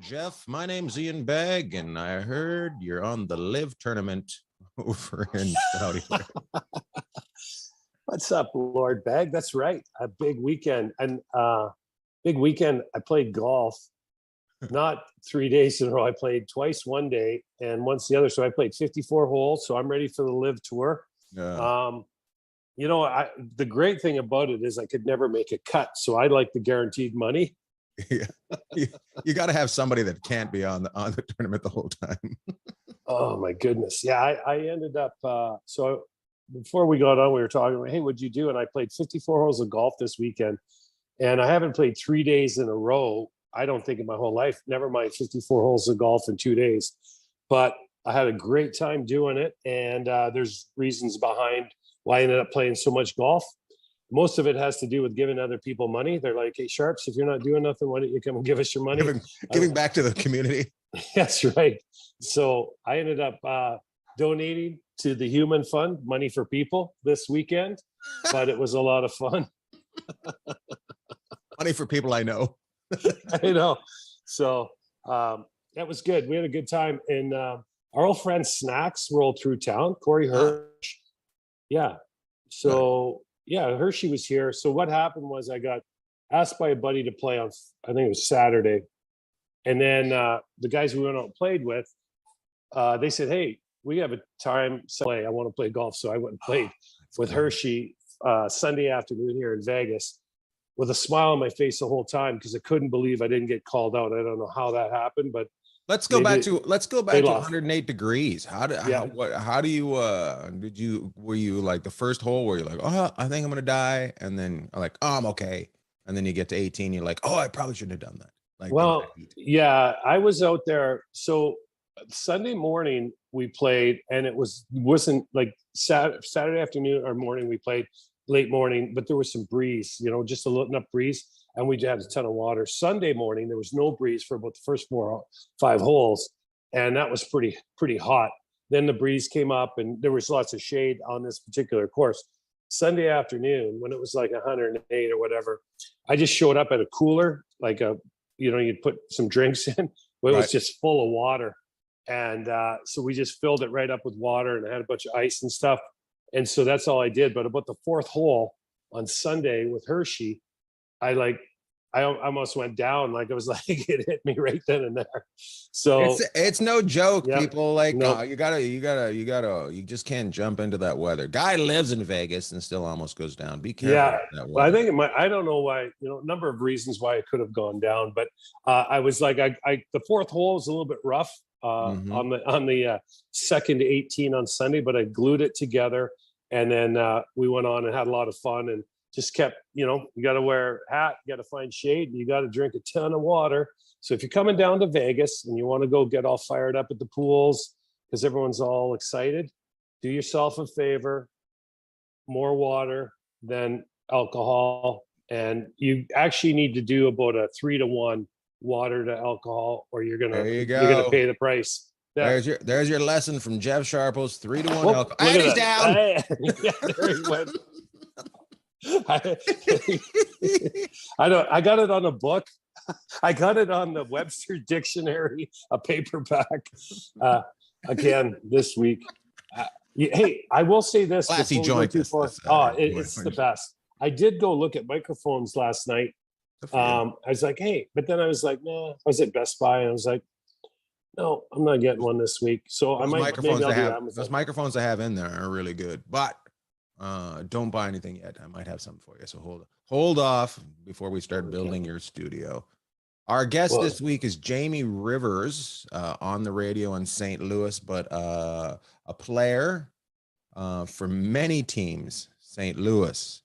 Jeff. My name's Ian Bagg, and I heard you're on the Live tournament over in Saudi Arabia. What's up, Lord Bagg? That's right. A big weekend. And big weekend, I played golf. Not 3 days in a row. I played twice one day and once the other. So I played 54 holes. So I'm ready for the Live tour. Yeah. The great thing about it is I could never make a cut. So I like the guaranteed money. Yeah. You got to have somebody that can't be on the tournament the whole time. Oh my goodness. Yeah, I ended up so before we got on, we were talking, hey, what'd you do? And I played 54 holes of golf this weekend. And I haven't played 3 days in a row, I don't think, in my whole life. Never mind 54 holes of golf in 2 days. But I had a great time doing it. And there's reasons behind why I ended up playing so much golf. Most of it has to do with giving other people money. They're like, hey, Sharps, if you're not doing nothing, why don't you come and give us your money? Giving back to the community. That's right. So I ended up donating to the Human Fund, Money for People, this weekend, but it was a lot of fun. Money for people I know. I know. So that was good. We had a good time. And our old friend Snacks rolled through town, Corey Hirsch. Yeah. So, yeah, Hershey was here. So what happened was I got asked by a buddy to play on, I think it was Saturday. And then the guys we went out and played with, they said, hey, we have a time to play. I want to play golf. So I went and played with Hershey Sunday afternoon here in Vegas with a smile on my face the whole time because I couldn't believe I didn't get called out. I don't know how that happened, but let's go back to 108 degrees. Were you like the first hole where you're like, oh, I think I'm gonna die, and then like, oh, I'm okay, and then you get to 18, you're like, oh, I probably shouldn't have done that. Like, well, yeah, I was out there. So Sunday morning we played, and it wasn't like Saturday afternoon or morning we played late morning, but there was some breeze, just a little enough breeze, and we had a ton of water. Sunday morning there was no breeze for about the first 5 holes, and that was pretty hot. Then the breeze came up, and there was lots of shade on this particular course. Sunday afternoon, when it was like 108 or whatever, I just showed up at a cooler, like you'd put some drinks in, but it was just full of water. And so we just filled it right up with water, and I had a bunch of ice and stuff. And so that's all I did. But about the 4th hole on Sunday with Hershey, I almost went down. Like, it was like it hit me right then and there. So it's no joke, people. Like, no. You just can't jump into that weather. Guy lives in Vegas and still almost goes down. Be careful. Yeah, well, I think I don't know why. A number of reasons why it could have gone down. But I was like, the 4th hole was a little bit rough. On the 2nd to 18 on Sunday, but I glued it together, and then we went on and had a lot of fun, and just kept, you got to wear a hat, you got to find shade, and you got to drink a ton of water. So if you're coming down to Vegas and you want to go get all fired up at the pools because everyone's all excited, do yourself a favor, more water than alcohol, and you actually need to do about a 3-to-1 water to alcohol, or you're gonna pay the price. There's your lesson from Jeff Sharples. 3-to-1 alcohol. And he's down. Yeah, there he went. I got it on a book. I got it on the Webster Dictionary, a paperback. Again this week. Hey, I will say this. Classy joint. It's the best. I did go look at microphones last night. I was like, hey, but then I was like, no, I was at Best Buy, and I was like, no, I'm not getting one this week. So those microphones I have in there are really good, but don't buy anything yet. I might have something for you. So hold off before we start building your studio. Our guest this week is Jamie Rivers, on the radio in St. Louis, but a player for many teams, St. Louis.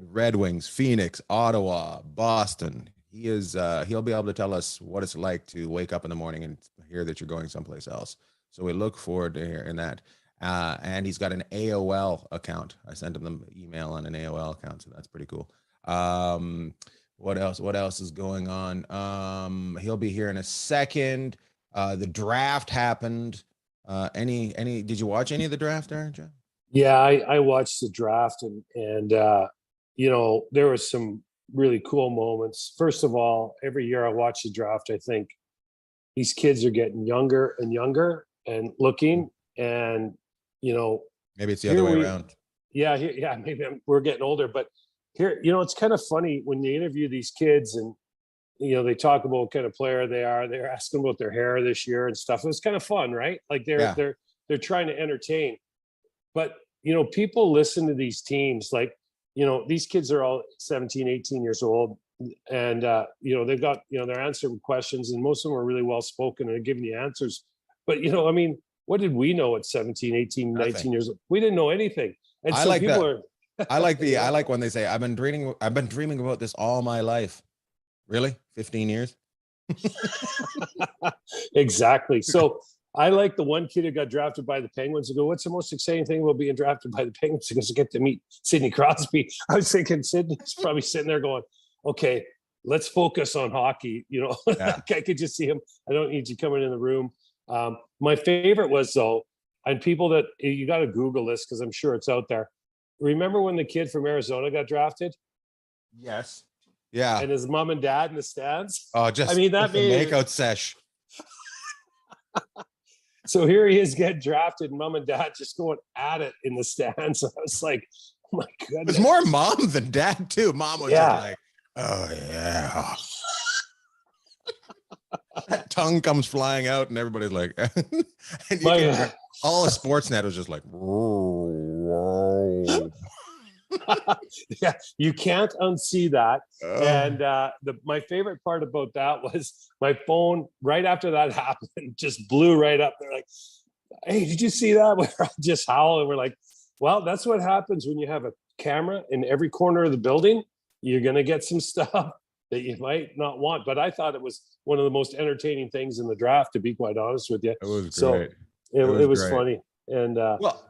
Red Wings, Phoenix, Ottawa, Boston. He'll be able to tell us what it's like to wake up in the morning and hear that you're going someplace else. So we look forward to hearing that. And he's got an AOL account. I sent him the email on an AOL account, so that's pretty cool. What else is going on? He'll be here in a second. The draft happened. Did you watch any of the draft, Aaron? Yeah, I watched the draft, and there was some really cool moments. First of all, every year I watch the draft, I think these kids are getting younger and younger and looking, and Maybe it's the other here way we, around. yeah, maybe we're getting older, but here, it's kind of funny when you interview these kids and they talk about what kind of player they are. They're asking about their hair this year and stuff. It was kind of fun, right? Like Yeah. they're trying to entertain. But people listen to these teams, like these kids are all 17, 18 years old, and they've got they're answering questions, and most of them are really well spoken and giving you answers. But I mean, what did we know at 17, 18, 19 Nothing. years old? We didn't know anything. And I so like people that. are I like when they say, I've been dreaming about this all my life. Really? 15 years? exactly. So I like the one kid who got drafted by the Penguins. I go, what's the most exciting thing about being drafted by the Penguins? He goes, I get to meet Sidney Crosby. I was thinking Sidney's probably sitting there going, okay, let's focus on hockey. Yeah. I could just see him. I don't need you coming in the room. My favorite was, though, and people that you got to Google this because I'm sure it's out there. Remember when the kid from Arizona got drafted? Yes. Yeah. And his mom and dad in the stands? Oh, just, I mean, that made makeout sesh. So here he is getting drafted, mom and dad just going at it in the stands. I was like, oh my goodness. It's more mom than dad, too. Mom was just like, oh, yeah. That tongue comes flying out, and everybody's like, and all of Sportsnet was just like, whoa. Yeah, you can't unsee that. And my favorite part about that was my phone right after that happened just blew right up. They're like, hey, did you see that? We're just howling. We're like, well, that's what happens when you have a camera in every corner of the building. You're gonna get some stuff that you might not want. But I thought it was one of the most entertaining things in the draft, to be quite honest with you. It was so great. It was funny. And well,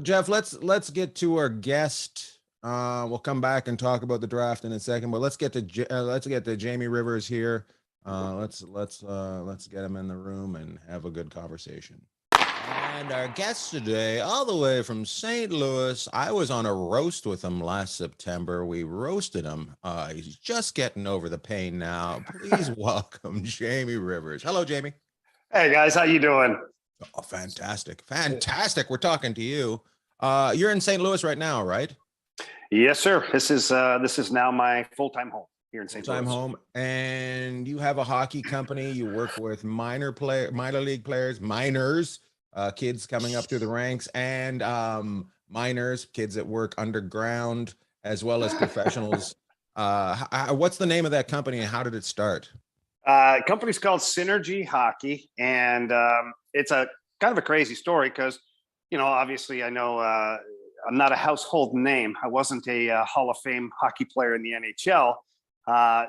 Jeff, let's get to our guest. We'll come back and talk about the draft in a second, but let's get to Jamie Rivers here. Let's get him in the room and have a good conversation. And our guest today, all the way from St. Louis, I was on a roast with him last September. We roasted him. He's just getting over the pain now. Please welcome Jamie Rivers. Hello, Jamie. Hey guys, how you doing? Oh, fantastic. We're talking to you. You're in St. Louis right now, right? Yes, sir. This is now my full-time home here in St. Louis. Full-time home, and you have a hockey company. You work with minor league players, minors, kids coming up through the ranks, and minors, kids that work underground, as well as professionals. What's the name of that company, and how did it start? Company's called Synergy Hockey, and it's a kind of a crazy story because, obviously I know I'm not a household name. I wasn't a Hall of Fame hockey player in the NHL.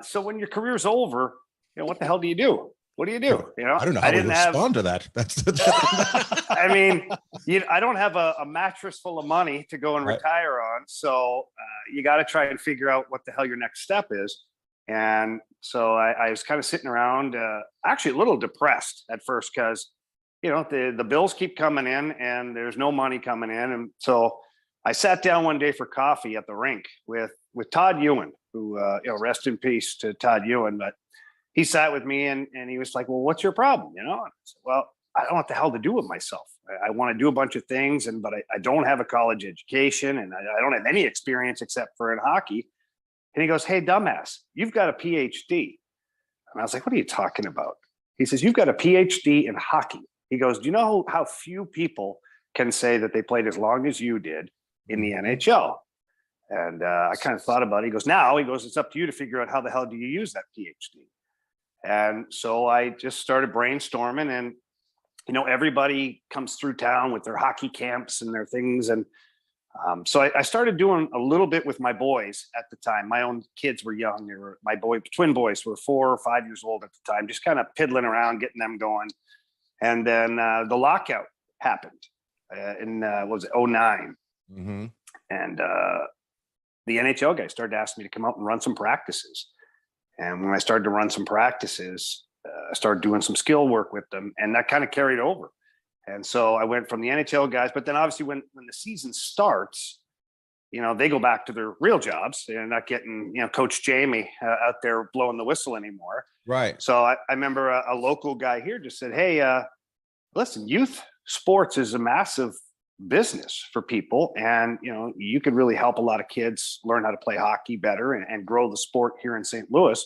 So when your career's over, what the hell do you do? What do you do? I don't know how to respond to that. That's I mean, I don't have a mattress full of money to go and retire on. So you got to try and figure out what the hell your next step is. And so I was kind of sitting around, actually a little depressed at first because, the bills keep coming in and there's no money coming in. And so I sat down one day for coffee at the rink with Todd Ewan, who, rest in peace to Todd Ewan. But he sat with me and he was like, well, what's your problem? And I said, well, I don't know what the hell to do with myself. I want to do a bunch of things, but I don't have a college education and I don't have any experience except for in hockey. And he goes, hey, dumbass, you've got a PhD. And I was like, what are you talking about? He says, you've got a PhD in hockey. He goes, do you know how few people can say that they played as long as you did in the NHL? And I kind of thought about it. He goes, it's up to you to figure out how the hell do you use that PhD? And so I just started brainstorming and, everybody comes through town with their hockey camps and their things. And so I started doing a little bit with my boys at the time. My own kids were young. Twin boys were 4 or 5 years old at the time, just kind of piddling around, getting them going. And then the lockout happened in, was it 09? Mm-hmm. And the NHL guys started asking me to come out and run some practices. And when I started to run some practices, I started doing some skill work with them, and that kind of carried over. And so I went from the NHL guys, but then obviously when the season starts, they go back to their real jobs. They're not getting, Coach Jamie out there blowing the whistle anymore. Right. So I remember a local guy here just said, hey, listen, youth sports is a massive business for people. And, you could really help a lot of kids learn how to play hockey better and grow the sport here in St. Louis.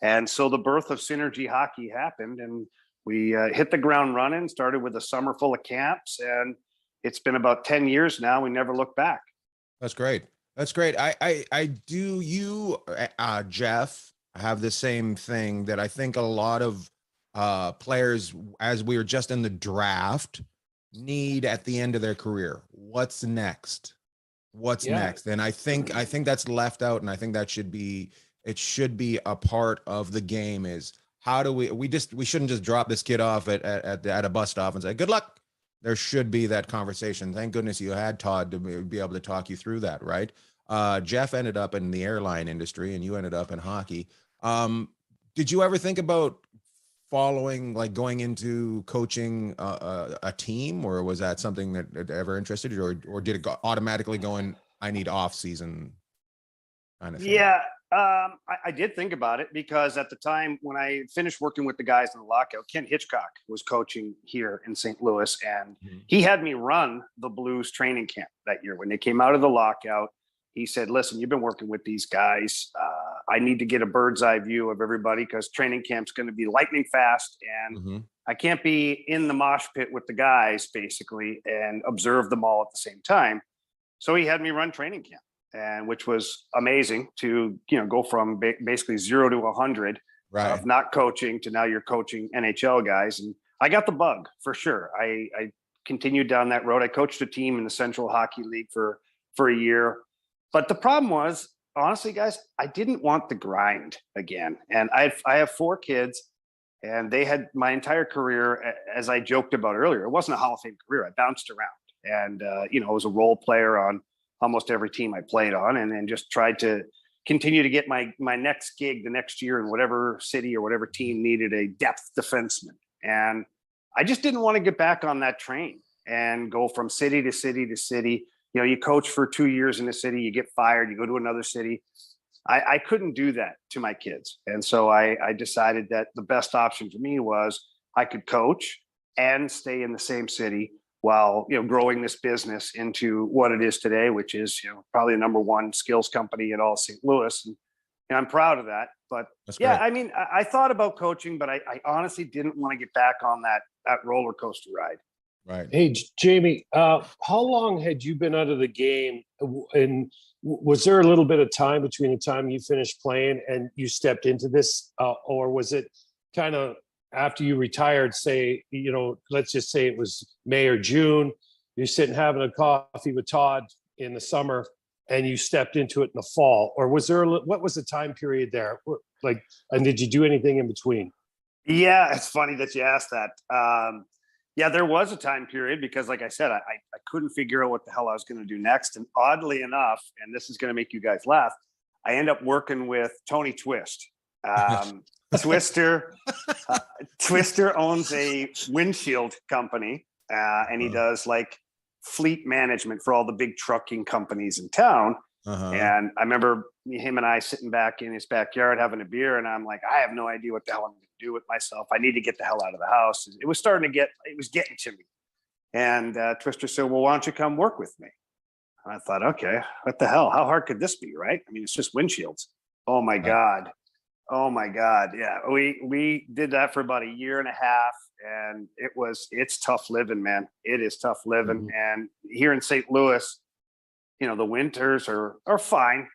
And so the birth of Synergy Hockey happened, and we hit the ground running, started with a summer full of camps, and it's been about 10 years now. We never looked back. That's great. That's great. Jeff, have the same thing that I think a lot of players, as we are just in the draft, need at the end of their career. What's next? What's next? And I think that's left out, and I think that should be a part of the game. Is how do we shouldn't just drop this kid off at a bus stop and say good luck. There should be that conversation. Thank goodness you had Todd to be able to talk you through that, right? Jeff ended up in the airline industry, and you ended up in hockey. Did you ever think about going into coaching a team, or was that something that ever interested you, or did it automatically go in, I need off season kind of thing? Yeah, I did think about it, because at the time when I finished working with the guys in the lockout, Ken Hitchcock was coaching here in St. Louis, and he had me run the Blues training camp that year. When they came out of the lockout, he said, listen, you've been working with these guys. I need to get a bird's eye view of everybody, because training camp's going to be lightning fast, and I can't be in the mosh pit with the guys basically and observe them all at the same time. So he had me run training camp, and which was amazing to, go from basically 0 to 100 of not coaching to now you're coaching NHL guys. And I got the bug for sure. I continued down that road. I coached a team in the Central Hockey League for a year. But the problem was, honestly, guys, I didn't want the grind again. And I have 4 kids, and they had my entire career, as I joked about earlier. It wasn't a Hall of Fame career. I bounced around, and I was a role player on almost every team I played on, and then just tried to continue to get my next gig the next year in whatever city or whatever team needed a depth defenseman. And I just didn't want to get back on that train and go from city to city to city. You coach for 2 years in a city, you get fired, you go to another city. I couldn't do that to my kids. And so I decided that the best option for me was I could coach and stay in the same city while, growing this business into what it is today, which is, probably the number 1 skills company in all St. Louis. And I'm proud of that. But I mean, I thought about coaching, but I honestly didn't want to get back on that roller coaster ride. Right. Hey, Jamie, how long had you been out of the game? And was there a little bit of time between the time you finished playing and you stepped into this? Or was it kind of after you retired, say, let's just say it was May or June, you're sitting having a coffee with Todd in the summer and you stepped into it in the fall? Or what was the time period there? And did you do anything in between? Yeah, it's funny that you asked that. Yeah, there was a time period, because like I said, I couldn't figure out what the hell I was going to do next. And oddly enough, and this is going to make you guys laugh, I end up working with Tony Twist. Twister owns a windshield company, and he does fleet management for all the big trucking companies in town. And I remember him and I sitting back in his backyard having a beer, and I'm like, I have no idea what the hell I'm going to do with myself. I need to get the hell out of the house. It was getting to me. And Twister said, well, why don't you come work with me? And I thought, okay, what the hell? How hard could this be, right? I mean, it's just windshields. Oh my God. Yeah. We did that for about a year and a half, and it's tough living, man. It is tough living. And here in St. Louis, the winters are fine.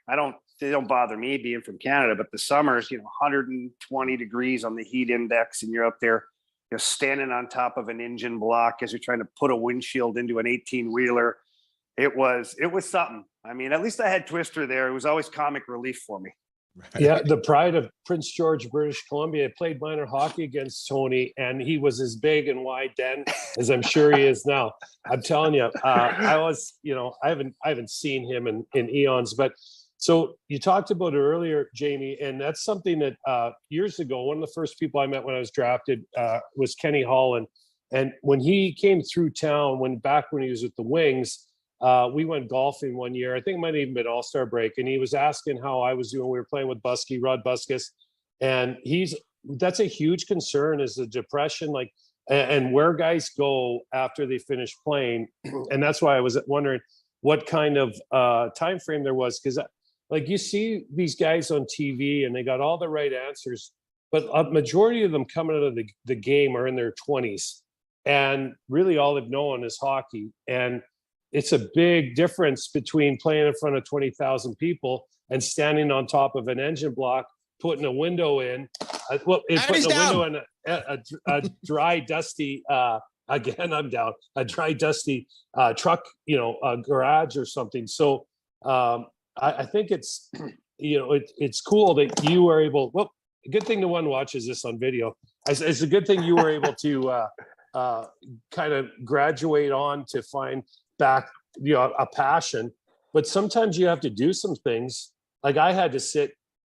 They don't bother me being from Canada, but the summers, 120 degrees on the heat index, and you're up there, standing on top of an engine block as you're trying to put a windshield into an 18-wheeler. It was something. I mean, at least I had Twister there. It was always comic relief for me. Yeah, the pride of Prince George, British Columbia. I played minor hockey against Tony, and he was as big and wide then as I'm sure he is now. I'm telling you, I haven't seen him in eons. But so you talked about it earlier, Jamie, and that's something that years ago, one of the first people I met when I was drafted was Kenny Holland, and when he came through town, when he was with the Wings. We went golfing one year. I think it might have even been All-Star break. And he was asking how I was doing. We were playing with Rod Buskus. And that's a huge concern, is the depression, like, and where guys go after they finish playing. And that's why I was wondering what kind of time frame there was. Because like you see these guys on TV and they got all the right answers, but a majority of them coming out of the game are in their 20s. And really all they've known is hockey. And it's a big difference between playing in front of 20,000 people and standing on top of an engine block, putting a window in, putting a window in a dry, dusty, again, I'm down, a dry, dusty truck, a garage or something. So I think it's, it's cool that you were able, well, a good thing no one watches this on video. It's a good thing you were able to kind of graduate on to find back, a passion. But sometimes you have to do some things. Like I had to sit,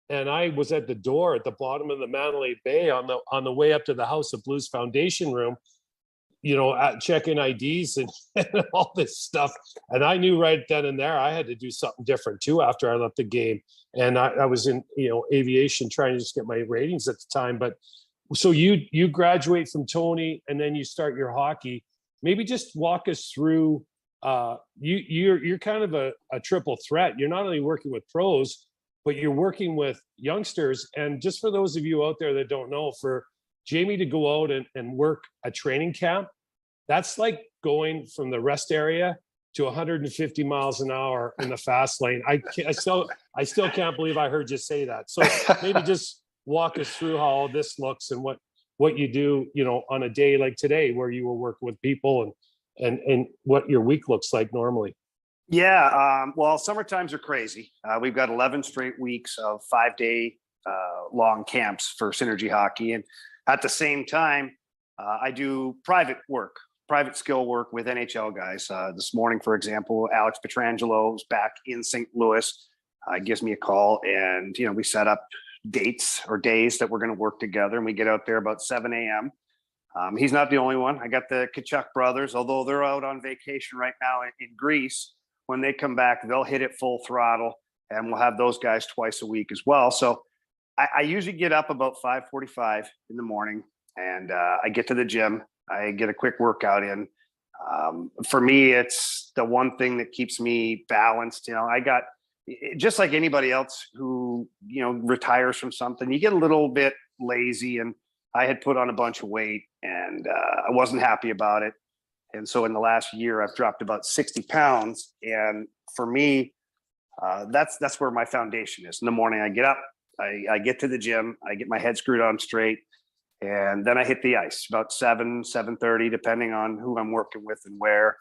and I was at the door at the bottom of the Mandalay Bay on the way up to the House of Blues Foundation room, checking IDs and all this stuff. And I knew right then and there I had to do something different too after I left the game. And I was in aviation, trying to just get my ratings at the time. But so you graduate from Tony and then you start your hockey. Maybe just walk us through. You're kind of a triple threat. You're not only working with pros, but you're working with youngsters. And just for those of you out there that don't know, for Jamie to go out and work a training camp, that's like going from the rest area to 150 miles an hour in the fast lane. I still can't believe I heard you say that. So maybe just walk us through how all this looks and what you do, on a day like today where you were working with people and what your week looks like normally. Yeah. Well, summer times are crazy. We've got 11 straight weeks of 5-day long camps for Synergy Hockey. And at the same time, I do private skill work with NHL guys. This morning, for example, Alex Petrangelo is back in St. Louis, gives me a call, and we set up dates or days that we're going to work together, and we get out there about 7 a.m. He's not the only one. I got the Kachuk brothers, although they're out on vacation right now in Greece. When they come back, they'll hit it full throttle, and we'll have those guys twice a week as well. So I usually get up about 5:45 in the morning, and I get to the gym. I get a quick workout in. For me, it's the one thing that keeps me balanced. I got, just like anybody else who, retires from something, you get a little bit lazy, and I had put on a bunch of weight, and I wasn't happy about it. And so in the last year, I've dropped about 60 pounds. And for me, that's where my foundation is. In the morning, I get up, I get to the gym, I get my head screwed on straight, and then I hit the ice about 7:30, depending on who I'm working with and where.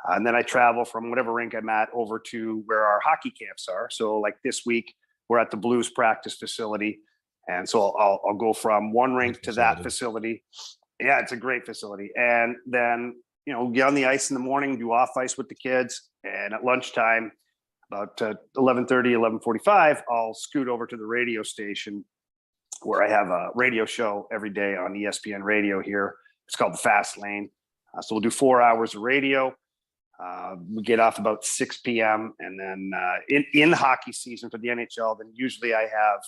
And then I travel from whatever rink I'm at over to where our hockey camps are. So like this week, we're at the Blues practice facility. And so I'll go from one rink to that facility. Yeah, it's a great facility. And then, get on the ice in the morning, do off ice with the kids. And at lunchtime, about 11:30, 11:45, I'll scoot over to the radio station where I have a radio show every day on ESPN radio here. It's called The Fast Lane. So we'll do 4 hours of radio. We get off about 6 p.m. And then in hockey season for the NHL, then usually I have,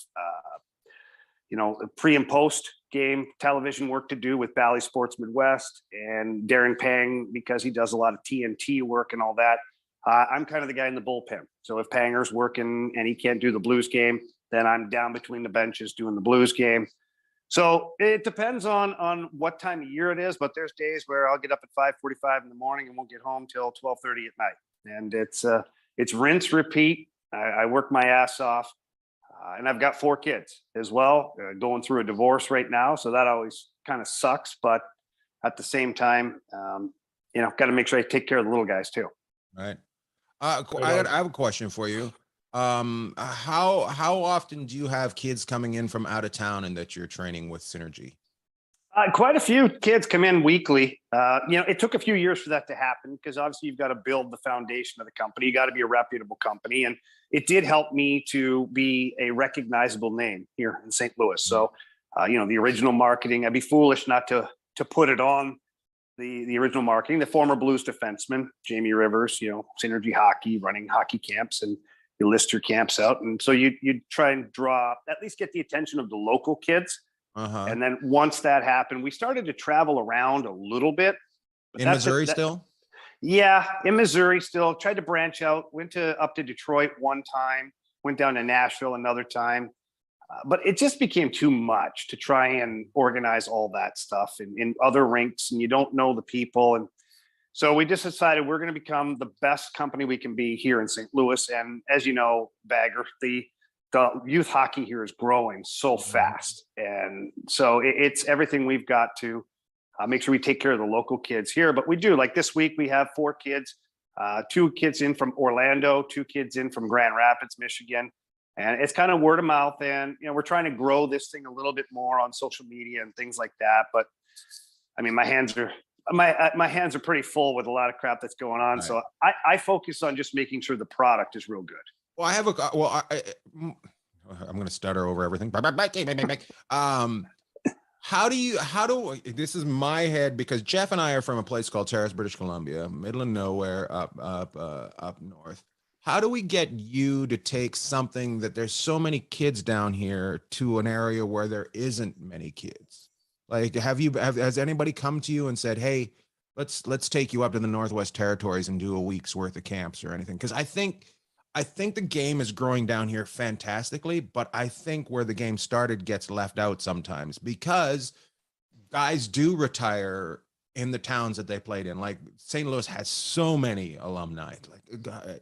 pre and post game television work to do with Bally Sports Midwest and Darren Pang, because he does a lot of TNT work and all that. I'm kind of the guy in the bullpen. So if Panger's working and he can't do the Blues game, then I'm down between the benches doing the Blues game. So it depends on what time of year it is, but there's days where I'll get up at 5:45 in the morning and won't get home till 12:30 at night. And it's rinse, repeat. I work my ass off. And I've got 4 kids as well, going through a divorce right now. So that always kind of sucks. But at the same time, got to make sure I take care of the little guys too. Right. I have a question for you. How often do you have kids coming in from out of town and that you're training with Synergy? Quite a few kids come in weekly. It took a few years for that to happen because obviously you've got to build the foundation of the company. You got to be a reputable company. And it did help me to be a recognizable name here in St. Louis. So, the original marketing, I'd be foolish not to put it on the original marketing, the former Blues defenseman, Jamie Rivers, Synergy Hockey, running hockey camps, and you list your camps out. And so you try and draw, at least get the attention of the local kids. And then once that happened, we started to travel around a little bit. In Missouri still? Yeah, in Missouri still. Tried to branch out, went up to Detroit one time, went down to Nashville another time. But it just became too much to try and organize all that stuff in other rinks, and you don't know the people. And so we just decided we're going to become the best company we can be here in St. Louis. And as you know, Bagger, the youth hockey here is growing so fast. And so it's everything we've got to make sure we take care of the local kids here. But we do, like this week, we have 4 kids, 2 kids in from Orlando, 2 kids in from Grand Rapids, Michigan. And it's kind of word of mouth. And, we're trying to grow this thing a little bit more on social media and things like that. But I mean, my hands are pretty full with a lot of crap that's going on. Right. So I focus on just making sure the product is real good. Well, I'm going to stutter over everything. This is my head, because Jeff and I are from a place called Terrace, British Columbia, middle of nowhere, up north. How do we get you to take something that there's so many kids down here to an area where there isn't many kids? Like, has anybody come to you and said, hey, let's take you up to the Northwest Territories and do a week's worth of camps or anything? Because I think the game is growing down here fantastically, but I think where the game started gets left out sometimes, because guys do retire in the towns that they played in. Like St. Louis has so many alumni. Like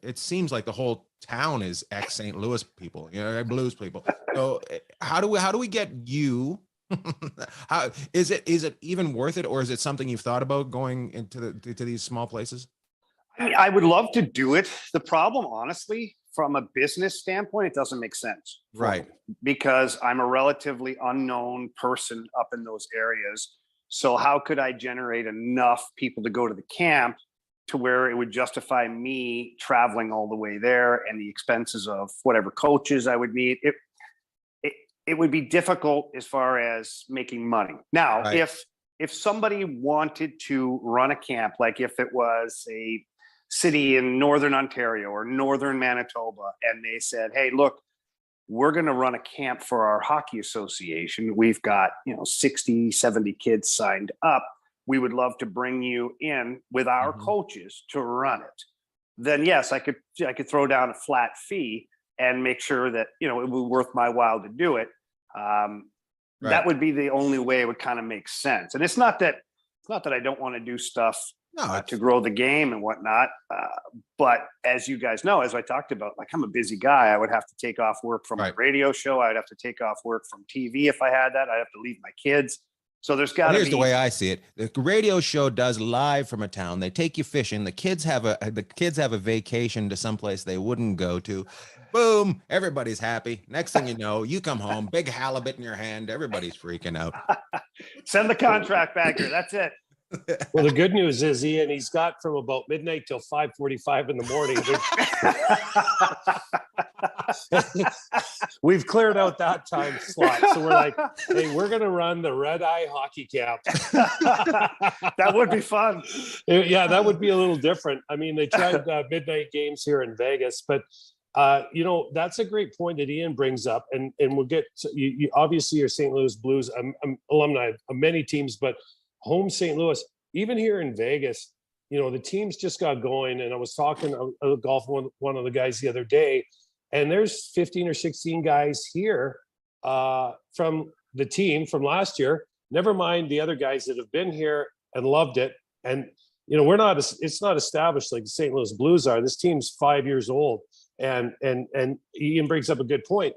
it seems like the whole town is ex St. Louis people, Blues people. So how do we get you? How is it even worth it, or is it something you've thought about going into to these small places? I mean, I would love to do it. The problem, honestly, from a business standpoint, it doesn't make sense. Right. Because I'm a relatively unknown person up in those areas. So how could I generate enough people to go to the camp to where it would justify me traveling all the way there and the expenses of whatever coaches I would need? It would be difficult as far as making money. Now, right. If somebody wanted to run a camp, like if it was a city in Northern Ontario or Northern Manitoba, and they said, hey, look, we're going to run a camp for our hockey association. We've got, 60, 70 kids signed up. We would love to bring you in with our coaches to run it. Then yes, I could throw down a flat fee and make sure that, it would be worth my while to do it. Right. That would be the only way it would kind of make sense. And it's not that I don't want to do stuff to grow the game and whatnot. But as you guys know, as I talked about, like, I'm a busy guy. I would have to take off work from my radio show. I'd have to take off work from TV if I had that. I'd have to leave my kids. So there's got to be. Here's the way I see it. The radio show does live from a town. They take you fishing. The kids have a vacation to someplace they wouldn't go to. Boom. Everybody's happy. Next thing you know, you come home, big halibut in your hand. Everybody's freaking out. Send the contract back here. That's it. Well, the good news is, Ian, he's got from about midnight till 5:45 in the morning. We've cleared out that time slot. So we're like, hey, we're going to run the Red Eye Hockey Camp. That would be fun. Yeah, that would be a little different. I mean, they tried midnight games here in Vegas, but that's a great point that Ian brings up. And we'll get to, you obviously you're St. Louis Blues. I'm alumni of many teams, but home St. Louis, even here in Vegas, the teams just got going. And I was talking golf with one of the guys the other day, and there's 15 or 16 guys here from the team from last year. Never mind the other guys that have been here and loved it. And it's not established like the St. Louis Blues are. This team's 5 years old, and Ian brings up a good point.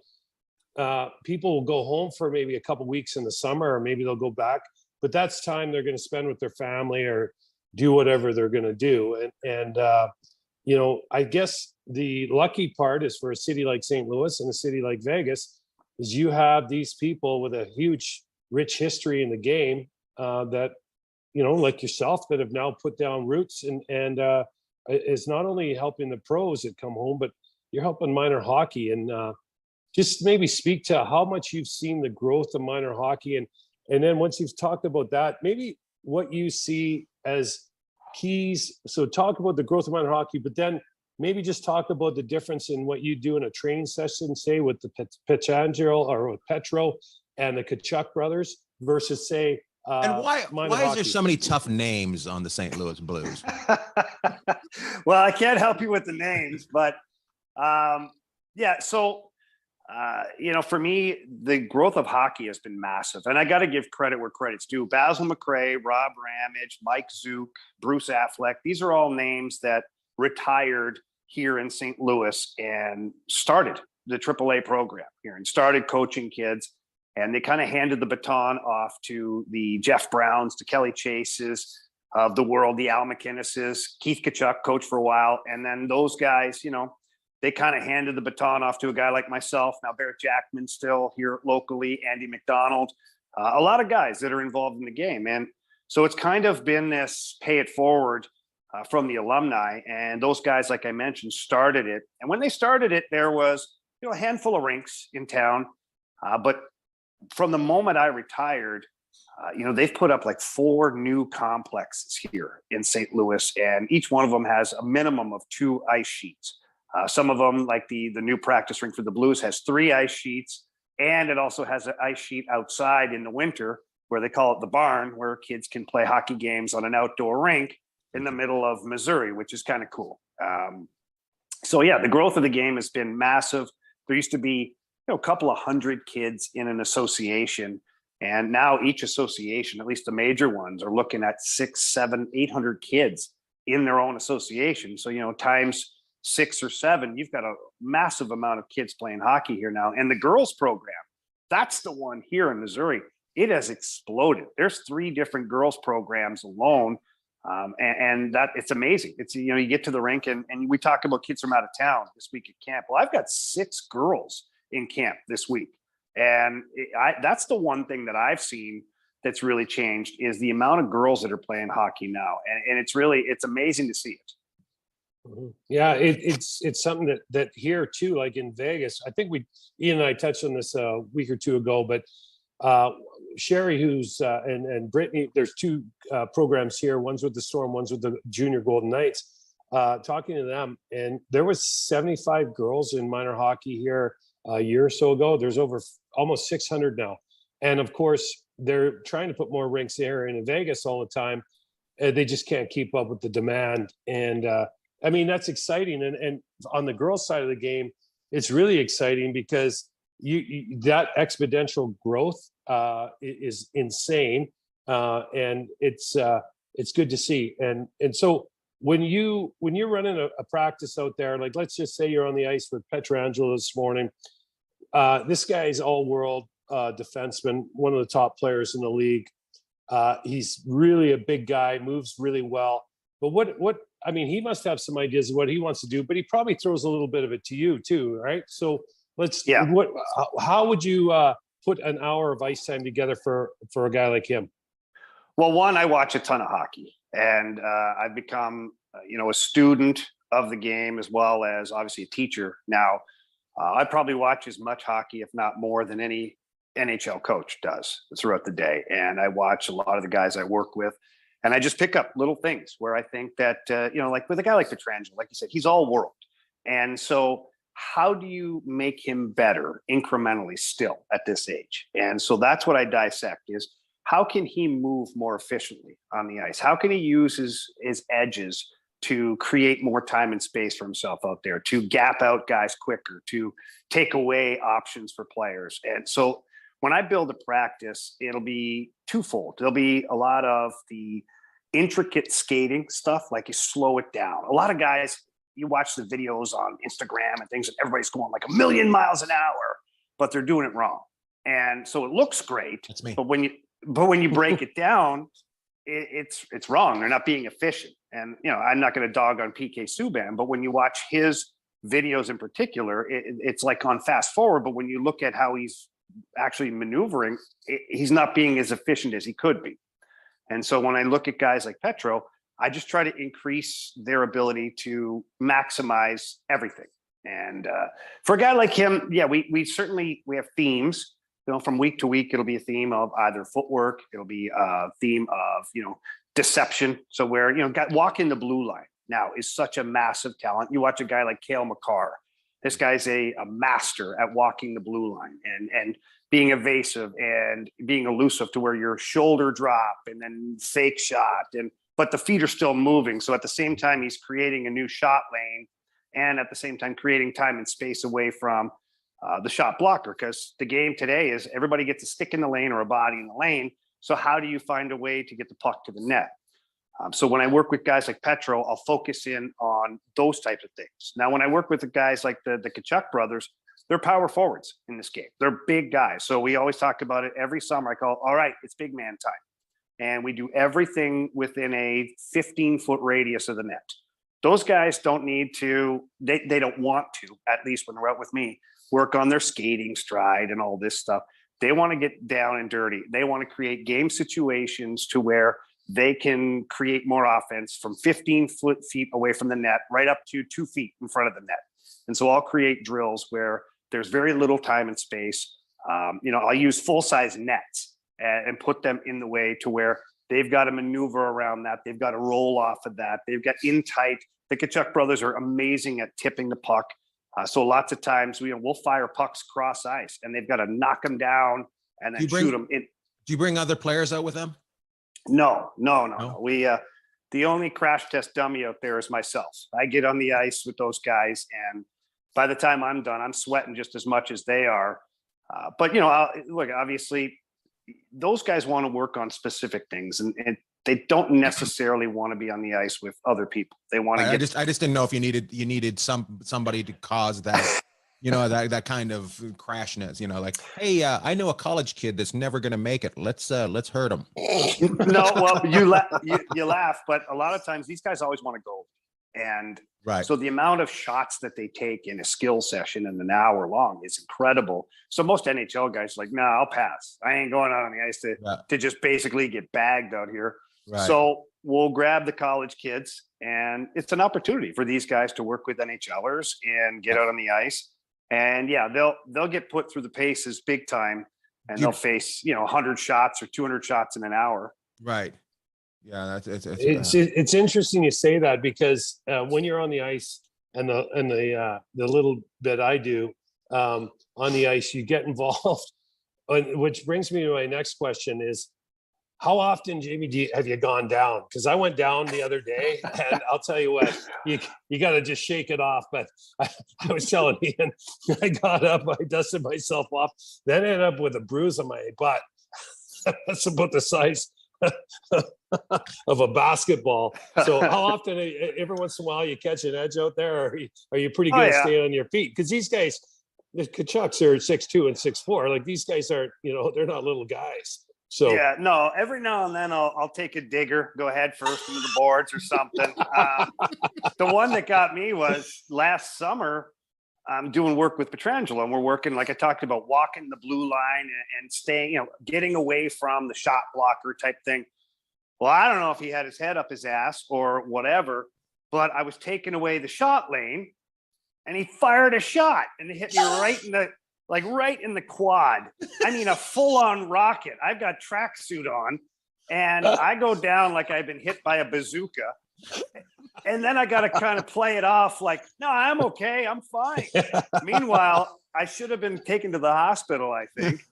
People will go home for maybe a couple weeks in the summer, or maybe they'll go back. But that's time they're going to spend with their family or do whatever they're going to do. And I guess the lucky part is for a city like St. Louis and a city like Vegas is you have these people with a huge, rich history in the game that, like yourself, that have now put down roots and is not only helping the pros that come home, but you're helping minor hockey. And just maybe speak to how much you've seen the growth of minor hockey. And then once you've talked about that, maybe what you see as keys. So talk about the growth of minor hockey, but then maybe just talk about the difference in what you do in a training session, say with the Petrangelo or with Petro and the Kachuk brothers versus say, and why is there so many hockey. tough names on the St. Louis Blues? Well, I can't help you with the names, but yeah. So, for me, the growth of hockey has been massive, and I got to give credit where credit's due. Basil McRae, Rob Ramage, Mike Zook, Bruce Affleck. These are all names that retired here in St. Louis and started the AAA program here and started coaching kids. And they kind of handed the baton off to the Jeff Browns, to Kelly Chases of the world, the Al McInneses, Keith Kachuk, coached for a while. And then those guys, they kind of handed the baton off to a guy like myself. Now, Barrett Jackman still here locally, Andy McDonald, a lot of guys that are involved in the game. And so it's kind of been this pay it forward from the alumni. And those guys, like I mentioned, started it. And when they started it, there was a handful of rinks in town. But from the moment I retired, they've put up like 4 new complexes here in St. Louis. And each one of them has a minimum of 2 ice sheets. Some of them, like the new practice rink for the Blues, has 3 ice sheets, and it also has an ice sheet outside in the winter where they call it the barn, where kids can play hockey games on an outdoor rink in the middle of Missouri, which is kind of cool. So yeah, the growth of the game has been massive. There used to be a couple of hundred kids in an association, and now each association, at least the major ones, are looking at 600, 700, 800 kids in their own association. So times 6 or 7, you've got a massive amount of kids playing hockey here now. And the girls program, that's the one here in Missouri. It has exploded. There's 3 different girls programs alone. And that it's amazing. It's, you get to the rink and we talk about kids from out of town this week at camp. Well, I've got 6 girls in camp this week. And that's the one thing that I've seen that's really changed is the amount of girls that are playing hockey now. And it's amazing to see it. Yeah, it's something that here too, like in Vegas, I think Ian and I touched on this a week or 2 ago, but Sherry, who's and Brittany, there's 2 programs here. One's with the Storm, one's with the Junior Golden Knights. Talking to them, and there was 75 girls in minor hockey here a year or so ago. There's over almost 600 now, and of course they're trying to put more rinks here in Vegas all the time. They just can't keep up with the demand, and I mean, that's exciting. And on the girls' side of the game, it's really exciting because that exponential growth is insane, and it's good to see. And so when you're running a practice out there, like let's just say you're on the ice with Petrangelo this morning, this guy's all-world defenseman, one of the top players in the league. He's really a big guy, moves really well. But what I mean, he must have some ideas of what he wants to do, but he probably throws a little bit of it to you too, right? So how would you put an hour of ice time together for a guy like him? Well, one, I watch a ton of hockey, and I've become, a student of the game as well as obviously a teacher now. I probably watch as much hockey, if not more, than any NHL coach does throughout the day. And I watch a lot of the guys I work with. And I just pick up little things where I think that, like with a guy like Petrangelo, like you said, he's all world. And so how do you make him better incrementally still at this age? And so that's what I dissect is how can he move more efficiently on the ice? How can he use his edges to create more time and space for himself out there, to gap out guys quicker, to take away options for players? And so when I build a practice, it'll be twofold. There'll be a lot of the intricate skating stuff, like you slow it down. A lot of guys, you watch the videos on Instagram and things, and everybody's going like 1,000,000 miles an hour, but they're doing it wrong. And so it looks great. That's me. But when you break it down, it's wrong. They're not being efficient. And I'm not going to dog on PK Subban, but when you watch his videos in particular, it's like on fast forward. But when you look at how he's actually maneuvering, he's not being as efficient as he could be. And so when I look at guys like Petro, I just try to increase their ability to maximize everything. And for a guy like him, yeah, we certainly have themes. From week to week, it'll be a theme of either footwork. It'll be a theme of deception. So where, walking the blue line now is such a massive talent. You watch a guy like Cale Makar. This guy's a master at walking the blue line and being evasive and being elusive to where your shoulder drop and then fake shot, but the feet are still moving. So at the same time, he's creating a new shot lane, and at the same time creating time and space away from the shot blocker, because the game today is everybody gets a stick in the lane or a body in the lane. So how do you find a way to get the puck to the net? So when I work with guys like Petro, I'll focus in on those types of things. Now, when I work with the guys like the Tkachuk brothers, they're power forwards in this game. They're big guys. So we always talk about it every summer. I call, all right, it's big man time. And we do everything within a 15-foot radius of the net. Those guys don't need to, they don't want to, at least when they're out with me, work on their skating stride and all this stuff. They want to get down and dirty. They want to create game situations to where they can create more offense from 15 feet away from the net, right up to 2 feet in front of the net. And so I'll create drills where there's very little time and space. I'll use full-size nets and put them in the way to where they've got to maneuver around that. They've got to roll off of that. They've got in tight. The Tkachuk brothers are amazing at tipping the puck. So lots of times we'll fire pucks cross ice, and they've got to knock them down and then shoot them in. Do you bring other players out with them? No. We the only crash test dummy out there is myself. I get on the ice with those guys, and by the time I'm done, I'm sweating just as much as they are. But look, obviously, those guys want to work on specific things, and they don't necessarily want to be on the ice with other people. They want to. I just didn't know if you needed somebody to cause that. that kind of crashness, like, hey, I know a college kid that's never going to make it. Let's hurt him. No, well, you laugh, but a lot of times these guys always want to go. And right. So the amount of shots that they take in a skill session in an hour long is incredible. So most NHL guys are like, no, I'll pass. I ain't going out on the ice to just basically get bagged out here. Right. So we'll grab the college kids, and it's an opportunity for these guys to work with NHLers and get out on the ice. And yeah, they'll get put through the paces big time, and they'll face 100 shots or 200 shots in an hour. Right. Yeah, it's interesting you say that, because when you're on the ice and the little bit I do on the ice, you get involved. Which brings me to my next question: is how often, Jamie, have you gone down? Because I went down the other day, and I'll tell you what, you got to just shake it off. But I was telling Ian, I got up, I dusted myself off, then ended up with a bruise on my butt. That's about the size of a basketball. So how often, every once in a while, you catch an edge out there, or are you pretty good at staying on your feet? Because these guys, the Tkachuks, are 6'2" and 6'4". Like, these guys aren't, they're not little guys. So yeah, no, every now and then I'll take a digger, go head first into the boards or something. The one that got me was last summer. I'm doing work with Pietrangelo, and we're working, like I talked about, walking the blue line and staying, getting away from the shot blocker type thing. Well, I don't know if he had his head up his ass or whatever, but I was taking away the shot lane, and he fired a shot, and it hit me right in the quad. I mean, a full-on rocket. I've got tracksuit on, and I go down like I've been hit by a bazooka. And then I got to kind of play it off like, no, I'm okay. I'm fine. Meanwhile, I should have been taken to the hospital, I think,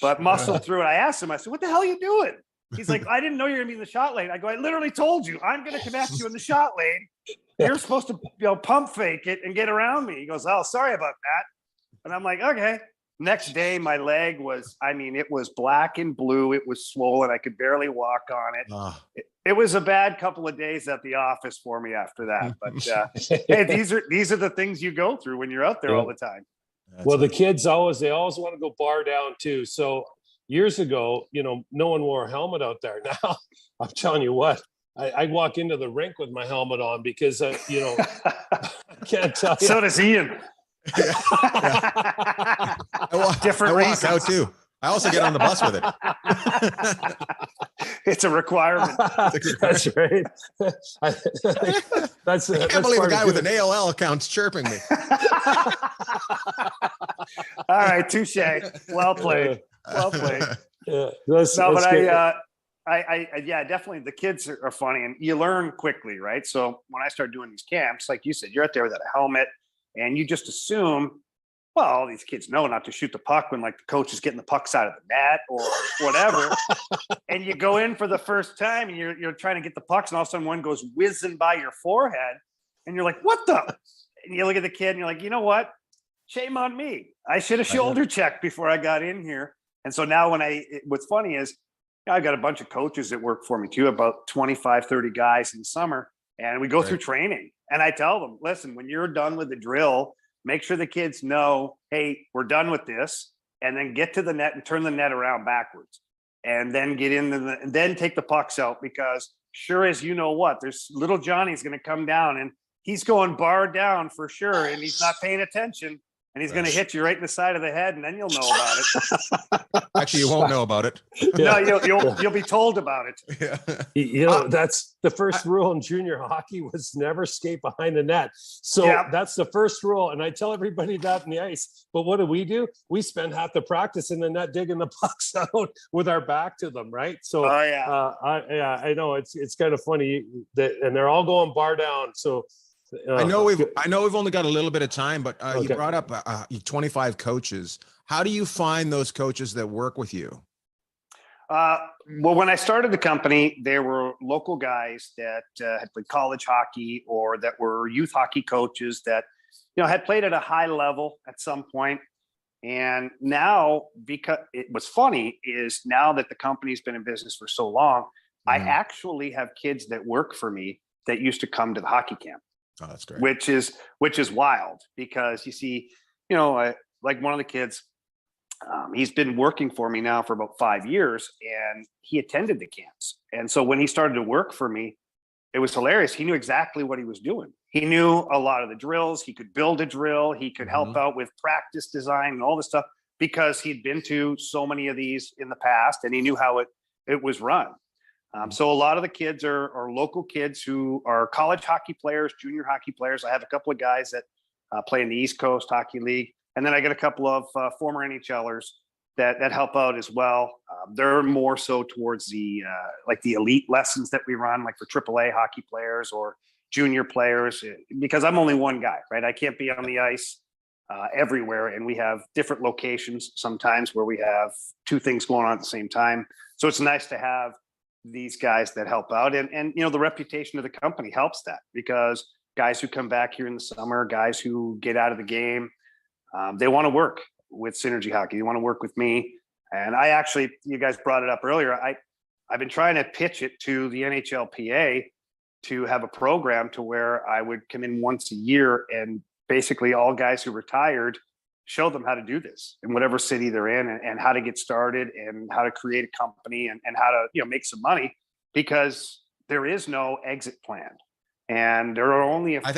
but muscled through it. I asked him, I said, what the hell are you doing? He's like, I didn't know you were going to be in the shot lane. I go, I literally told you, I'm going to come after you in the shot lane. You're supposed to pump fake it and get around me. He goes, oh, sorry about that. And I'm like, okay. Next day, my leg was, it was black and blue. It was swollen. I could barely walk on it. It was a bad couple of days at the office for me after that. But hey, these are the things you go through when you're out there all the time. Well, the kids always want to go bar down too. So years ago, no one wore a helmet out there. Now, I'm telling you what, I walk into the rink with my helmet on because, I can't tell you. So does Ian. Different reasons. Out too. I also get on the bus with it. It's a requirement. That's right. I can't believe a guy with an AOL account's chirping me. All right, touche. Well played. Well played. Yeah, but yeah, definitely. The kids are funny, and you learn quickly, right? So when I started doing these camps, like you said, you're out there without a helmet, and you just assume, well, all these kids know not to shoot the puck when like the coach is getting the pucks out of the net or whatever. And you go in for the first time, and you're trying to get the pucks, and all of a sudden one goes whizzing by your forehead, and you're like, what the? And you look at the kid, and you're like, you know what? Shame on me. I should have shoulder checked before I got in here. And so now what's funny is, I've got a bunch of coaches that work for me too, about 25, 30 guys in the summer. And we go through training, and I tell them, listen, when you're done with the drill, make sure the kids know, hey, we're done with this, and then get to the net and turn the net around backwards, and then get into and then take the pucks out, because sure as you know what, there's little Johnny's going to come down, and he's going bar down for sure, and he's not paying attention. And he's going to hit you right in the side of the head, and then you'll know about it. Actually, you won't know about it. No, you'll be told about it. Yeah. That's the first rule in junior hockey, was never skate behind the net. So that's the first rule. And I tell everybody that in the ice. But what do? We spend half the practice in the net digging the pucks out with our back to them, right? So I know it's kind of funny and they're all going bar down. So I know we've only got a little bit of time, but you brought up 25 coaches. How do you find those coaches that work with you? Well, when I started the company, there were local guys that had played college hockey, or that were youth hockey coaches that, had played at a high level at some point. And now, because it was funny, is now that the company's been in business for so long, I actually have kids that work for me that used to come to the hockey camp. Oh, that's great. Which is wild, because you see, like one of the kids, he's been working for me now for about 5 years, and he attended the camps. And so when he started to work for me, it was hilarious. He knew exactly what he was doing. He knew a lot of the drills. He could build a drill. He could help out with practice design and all this stuff, because he'd been to so many of these in the past, and he knew how it was run. So a lot of the kids are local kids who are college hockey players, junior hockey players. I have a couple of guys that play in the East Coast Hockey League. And then I get a couple of former NHLers that help out as well. They're more so towards the elite lessons that we run, like for AAA hockey players or junior players, because I'm only one guy, right? I can't be on the ice everywhere. And we have different locations sometimes where we have two things going on at the same time. So it's nice to have these guys that help out, and the reputation of the company helps that, because guys who come back here in the summer, guys who get out of the game, they want to work with Synergy Hockey. They want to work with me. And you guys brought it up earlier. I've been trying to pitch it to the NHLPA to have a program to where I would come in once a year, and basically all guys who retired, show them how to do this in whatever city they're in, and how to get started, and how to create a company, and how to make some money, because there is no exit plan, and there are only a few.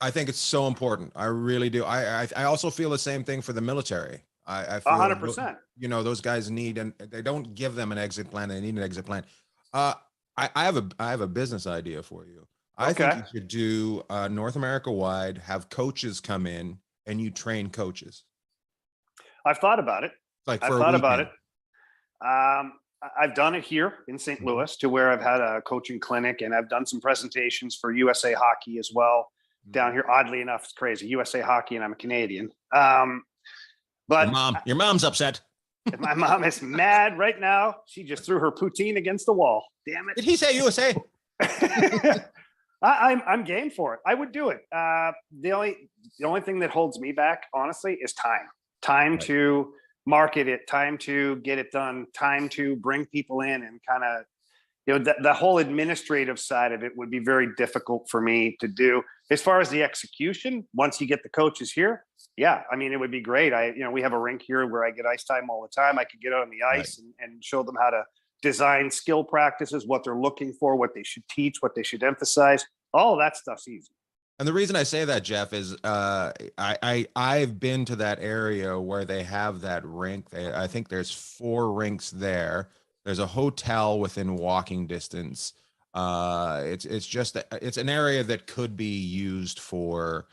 I think it's so important. I really do. I also feel the same thing for the military. I feel 100%. Those guys need, and they don't give them an exit plan. They need an exit plan. I have a business idea for you. I think you should do North America wide, have coaches come in, and you train coaches. I've thought about it. I've done it here in St. Louis, to where I've had a coaching clinic, and I've done some presentations for USA Hockey as well down here. Oddly enough, it's crazy. USA Hockey, and I'm a Canadian. But your mom's upset. My mom is mad right now. She just threw her poutine against the wall. Damn it. Did he say USA? I'm game for it. I would do it. The only thing that holds me back, honestly, is time to market it, time to get it done, time to bring people in, and kind of, the whole administrative side of it would be very difficult for me to do. As far as the execution, once you get the coaches here, it would be great. We have a rink here where I get ice time all the time. I could get out on the ice and show them how to design skill practices, what they're looking for, what they should teach, what they should emphasize. All of that stuff's easy. And the reason I say that, Jeff, is I've been to that area where they have that rink. I think there's 4 rinks there. There's a hotel within walking distance. It's an area that could be used for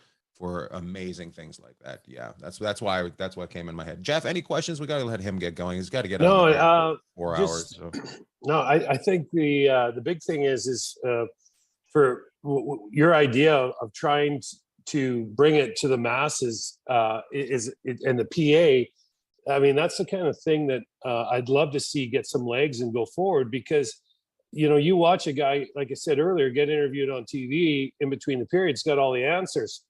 amazing things like that. Yeah, that's what came in my head. Jeff, any questions? We got to let him get going. He's got to get 4 hours. So. No, I think the big thing is for your idea of trying to bring it to the masses and the PA. I mean, that's the kind of thing that I'd love to see get some legs and go forward, because you watch a guy, like I said earlier, get interviewed on TV in between the periods, got all the answers,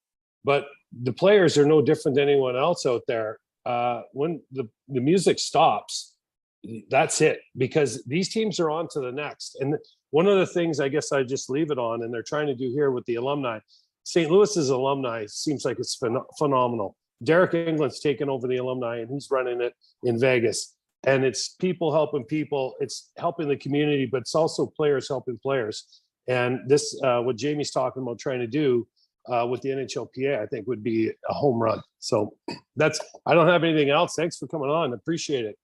but the players are no different than anyone else out there. When the music stops, that's it, because these teams are on to the next. And one of the things I guess I just leave it on, and they're trying to do here with the alumni, St. Louis's alumni seems like it's phenomenal. Derek England's taken over the alumni and he's running it in Vegas. And it's people helping people. It's helping the community, but it's also players helping players. And this, what Jamie's talking about trying to do with the NHLPA, I think would be a home run. So I don't have anything else. Thanks for coming on. Appreciate it.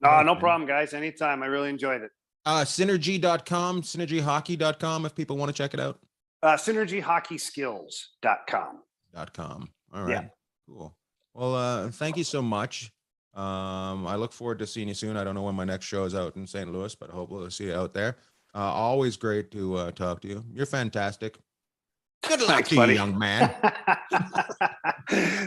No problem, guys. Anytime. I really enjoyed it. Synergy.com, synergyhockey.com, if people want to check it out. Synergyhockeyskills.com. All right. Yeah. Cool. Well, thank you so much. I look forward to seeing you soon. I don't know when my next show is out in St. Louis, but I hope we'll see you out there. Always great to talk to you. You're fantastic. Good luck to you, young man.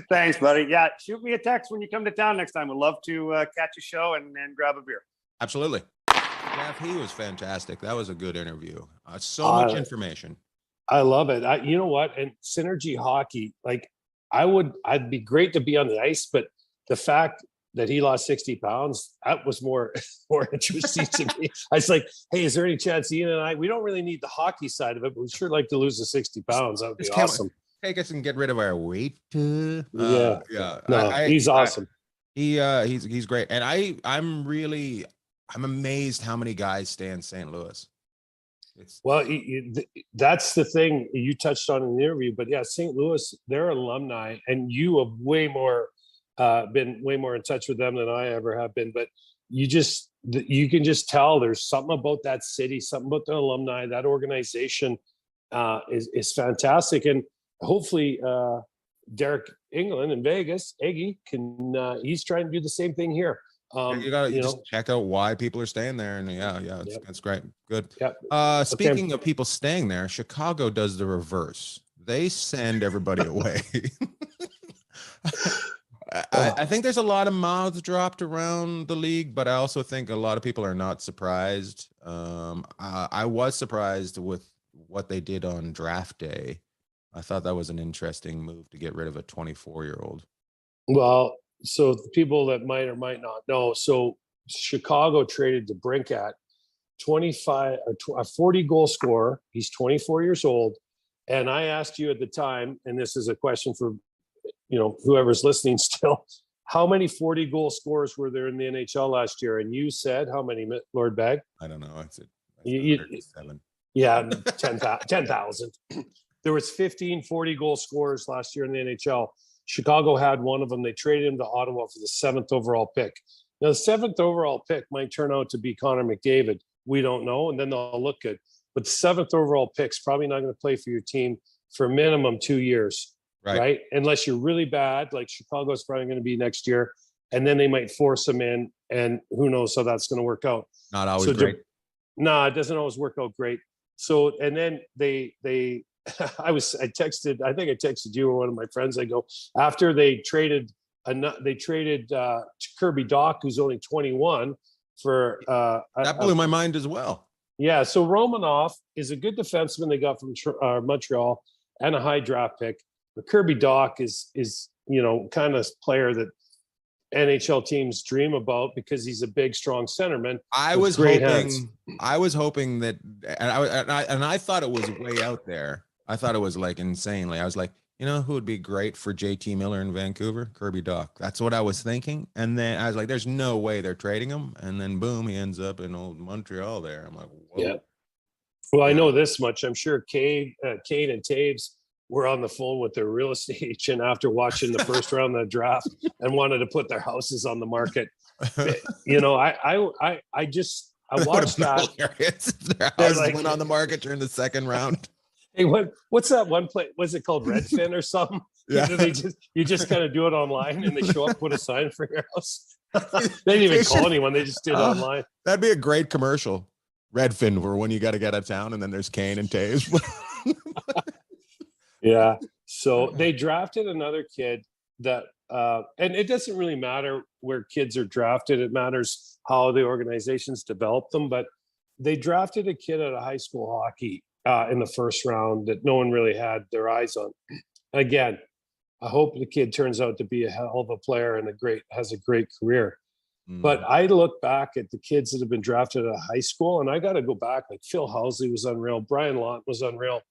Thanks, buddy. Yeah, shoot me a text when you come to town next time. We'd love to catch a show and grab a beer. Absolutely. Jeff, he was fantastic. That was a good interview. So much information. I love it. You know what? And Synergy Hockey, like I'd be great to be on the ice, but the fact that he lost 60 pounds, that was more interesting to me. I was like, hey, is there any chance Ian and we don't really need the hockey side of it, but we'd sure like to lose the 60 pounds. That would be awesome. Take us and get rid of our weight. Yeah. No, he's awesome. He's great. And I'm amazed how many guys stay in St. Louis. That's the thing you touched on in the interview, but yeah, St. Louis, they're alumni, and you have been way more in touch with them than I ever have been. But you can just tell there's something about that city, something about the alumni, that organization is fantastic. And hopefully Derek England in Vegas, Eggy, he's trying to do the same thing here. You just check out why people are staying there, and it's great. Good. Yep. Speaking of people staying there, Chicago does the reverse. They send everybody away. I think there's a lot of mouths dropped around the league, but I also think a lot of people are not surprised. I was surprised with what they did on draft day. I thought that was an interesting move to get rid of a 24-year-old. Well, so the people that might or might not know, so Chicago traded DeBrincat, 40 goal scorer. He's 24 years old. And I asked you at the time, and this is a question for whoever's listening still, how many 40 goal scorers were there in the NHL last year? And you said how many, Lord Bagg? I don't know. I said 7. Yeah, 10,000. There was 15 40 goal scorers last year in the NHL. Chicago had one of them. They traded him to Ottawa for the 7th overall pick. Now, the 7th overall pick might turn out to be Connor McDavid. We don't know, and then they'll look good. But the 7th overall pick's probably not going to play for your team for minimum 2 years, right? Unless you're really bad, like Chicago's probably going to be next year, and then they might force him in, and who knows how that's going to work out. Not always great. No, it doesn't always work out great. So, and then they I texted you or one of my friends. I go, after they traded Kirby Dach, who's only 21, for that blew my mind as well. Yeah, so Romanoff is a good defenseman they got from Montreal and a high draft pick. But Kirby Dach is kind of player that NHL teams dream about because he's a big, strong centerman. I was hoping that, and I thought it was way out there. I thought it was like insanely. I was like, who would be great for JT Miller in Vancouver? Kirby Dach. That's what I was thinking. And then I was like, there's no way they're trading him. And then boom, he ends up in old Montreal there. I'm like, whoa. Yeah. Well, I know this much. I'm sure Kane and Taves were on the phone with their real estate agent after watching the first round of the draft and wanted to put their houses on the market. I watched that. Their houses went on the market during the second round. Hey, what's that one place? Was it called Redfin or something? Yeah. You just kind of do it online and they show up, put a sign for your house. They didn't even call anyone. They just did it online. That'd be a great commercial. Redfin, where when you got to get out of town, and then there's Kane and Taves. Yeah. So they drafted another kid that, and it doesn't really matter where kids are drafted. It matters how the organizations develop them. But they drafted a kid out of high school hockey in the first round that no one really had their eyes on. Again, I hope the kid turns out to be a hell of a player and has a great career. But I look back at the kids that have been drafted out of high school, and I got to go back. Like Phil Housley was unreal. Brian Lott was unreal.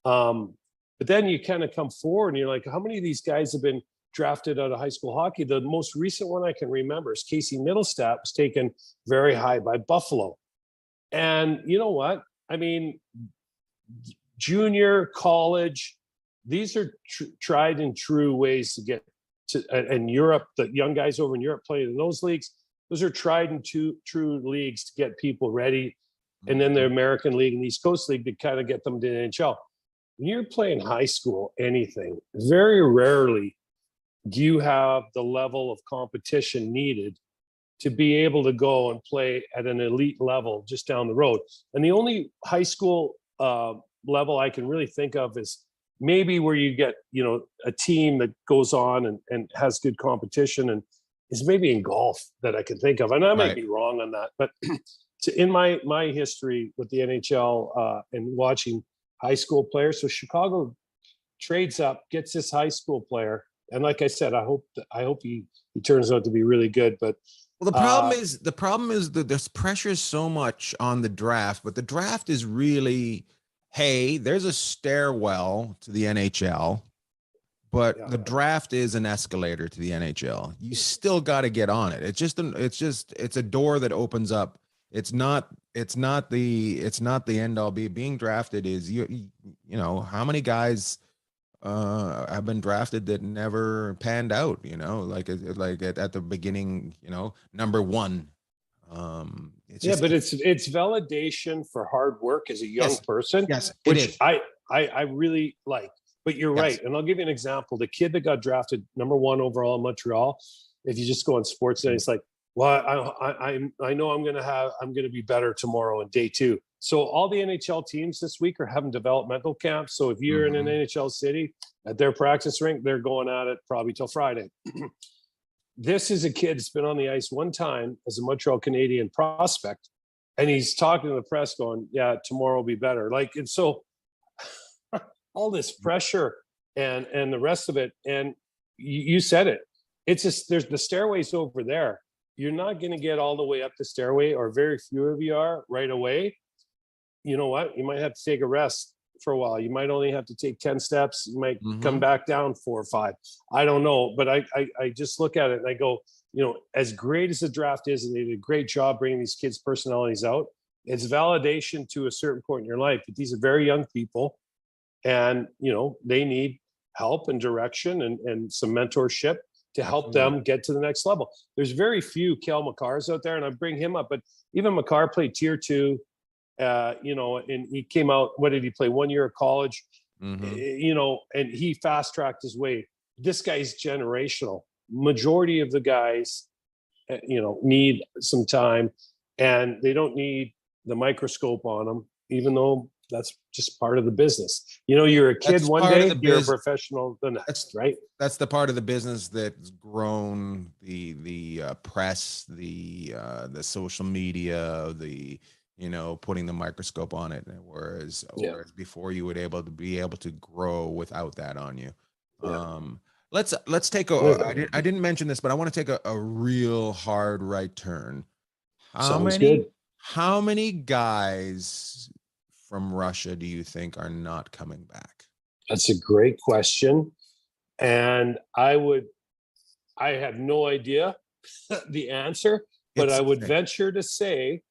But then you kind of come forward and you're like, how many of these guys have been drafted out of high school hockey? The most recent one I can remember is Casey Middlestat was taken very high by Buffalo. And you know what? I mean, junior, college, these are tried and true ways to get to, and Europe, the young guys over in Europe playing in those leagues, those are tried and true leagues to get people ready. And then the American League and the East Coast League to kind of get them to the NHL. When you're playing high school, anything, very rarely do you have the level of competition needed to be able to go and play at an elite level just down the road. And the only high school level I can really think of is maybe where you get, a team that goes on and has good competition, and is maybe in golf that I can think of. And I might be wrong on that, but in my history with the NHL and watching high school players, so Chicago trades up, gets this high school player, and like I said, I hope he turns out to be really good. But well, the problem is that there's pressure so much on the draft, but the draft is really, hey, there's a stairwell to the NHL, but the draft is an escalator to the NHL. You still got to get on it. It's a door that opens up. It's not the end all be. Being drafted is you know how many guys have been drafted that never panned out, like at the beginning, number one. But it's validation for hard work as a young person. Yes, which I really like. But you're right, and I'll give you an example. The kid that got drafted number 1 overall in Montreal. If you just go on Sportsnet, it's like, well, I know I'm gonna be better tomorrow in day 2. So all the NHL teams this week are having developmental camps. So if you're in an NHL city at their practice rink, they're going at it probably till Friday. This is a kid that's been on the ice one time as a Montreal Canadian prospect, and he's talking to the press going, yeah, tomorrow will be better. And so all this pressure and the rest of it. And you said it, it's just, there's the stairways over there. You're not going to get all the way up the stairway, or very few of you are right away. You know what? You might have to take a rest for a while. You might only have to take 10 steps. You might come back down 4 or 5. I don't know. But I just look at it and I go, as great as the draft is, and they did a great job bringing these kids' personalities out, it's validation to a certain point in your life. But these are very young people, and, they need help and direction and some mentorship to help them get to the next level. There's very few Kel Makars out there, and I bring him up, but even Makar played tier 2, and he came out, what did he play? 1 year of college, and he fast tracked his way. This guy's generational. Majority of the guys, need some time, and they don't need the microscope on them, even though that's just part of the business. You're a kid one day, you're a professional the next, right? That's the part of the business that's grown the press, the social media, the putting the microscope on it, whereas before you would be able to grow without that on you. Let's take I didn't mention this, but I want to take a real hard right turn. How many guys from Russia do you think are not coming back? That's a great question. And I have no idea the answer, but I would venture to say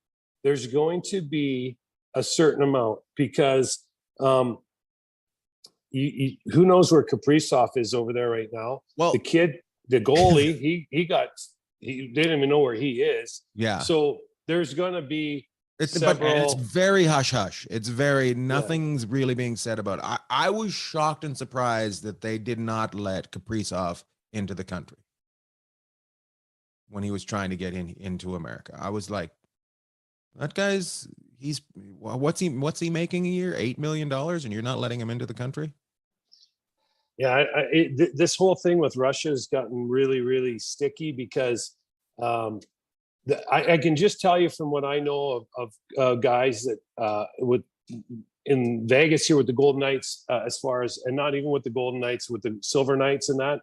there's going to be a certain amount, because who knows where Kaprizov is over there right now? Well, the kid, the goalie, he didn't even know where he is. Yeah. So there's going to be it's very hush hush. It's very, nothing's really being said about it. I was shocked and surprised that they did not let Kaprizov into the country when he was trying to get into America. I was like, that guy's, what's he making a year? $8 million, and you're not letting him into the country? Yeah, this whole thing with Russia has gotten really, really sticky because I can just tell you from what I know of guys that with in Vegas here with the Golden Knights, as far as, and not even with the Golden Knights, with the Silver Knights and that,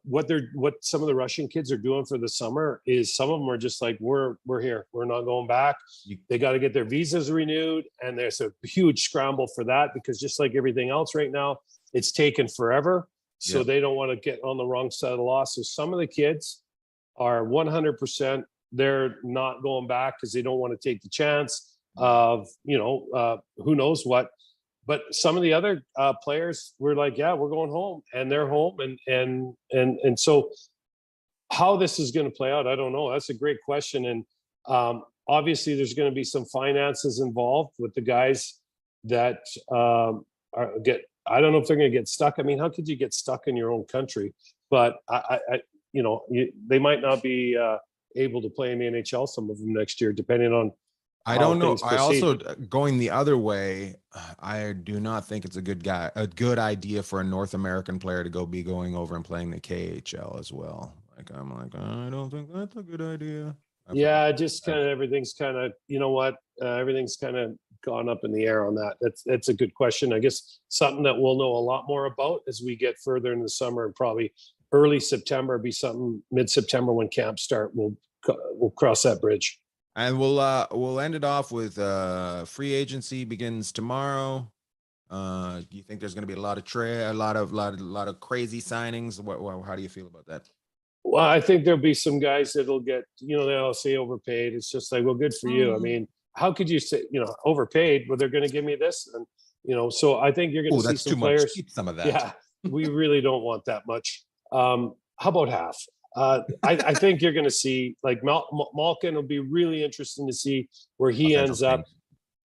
what some of the Russian kids are doing for the summer is some of them are just like, we're here, we're not going back. They got to get their visas renewed, and there's a huge scramble for that because just like everything else right now, it's taken forever. So they don't want to get on the wrong side of the law. So some of the kids are 100%, they're not going back because they don't want to take the chance of, who knows what. But some of the other players were like, yeah, we're going home, and they're home. And so how this is going to play out, I don't know. That's a great question. And obviously there's going to be some finances involved with the guys that I don't know if they're going to get stuck. I mean, how could you get stuck in your own country? But they might not be able to play in the NHL, some of them next year, depending on. I don't know. I also, going the other way, I do not think it's a good idea for a North American player to be going over and playing the KHL as well. Like, I'm like, I don't think that's a good idea. Yeah, just kind of everything's kind of, everything's kind of gone up in the air on that. That's a good question. I guess something that we'll know a lot more about as we get further in the summer, and probably early September, be something mid-September when camps start. We'll cross that bridge. And we'll end it off with free agency begins tomorrow. Do you think there's going to be a lot of crazy signings? How do you feel about that? Well, I think there'll be some guys that'll get, they'll say overpaid. It's just like, well, good for you. I mean, how could you say, overpaid? Well, they're going to give me this, and so I think you're going to see some players. Keep some of that. Yeah, we really don't want that much. How about half? I think you're going to see, like, Malkin will be really interesting to see where he ends up.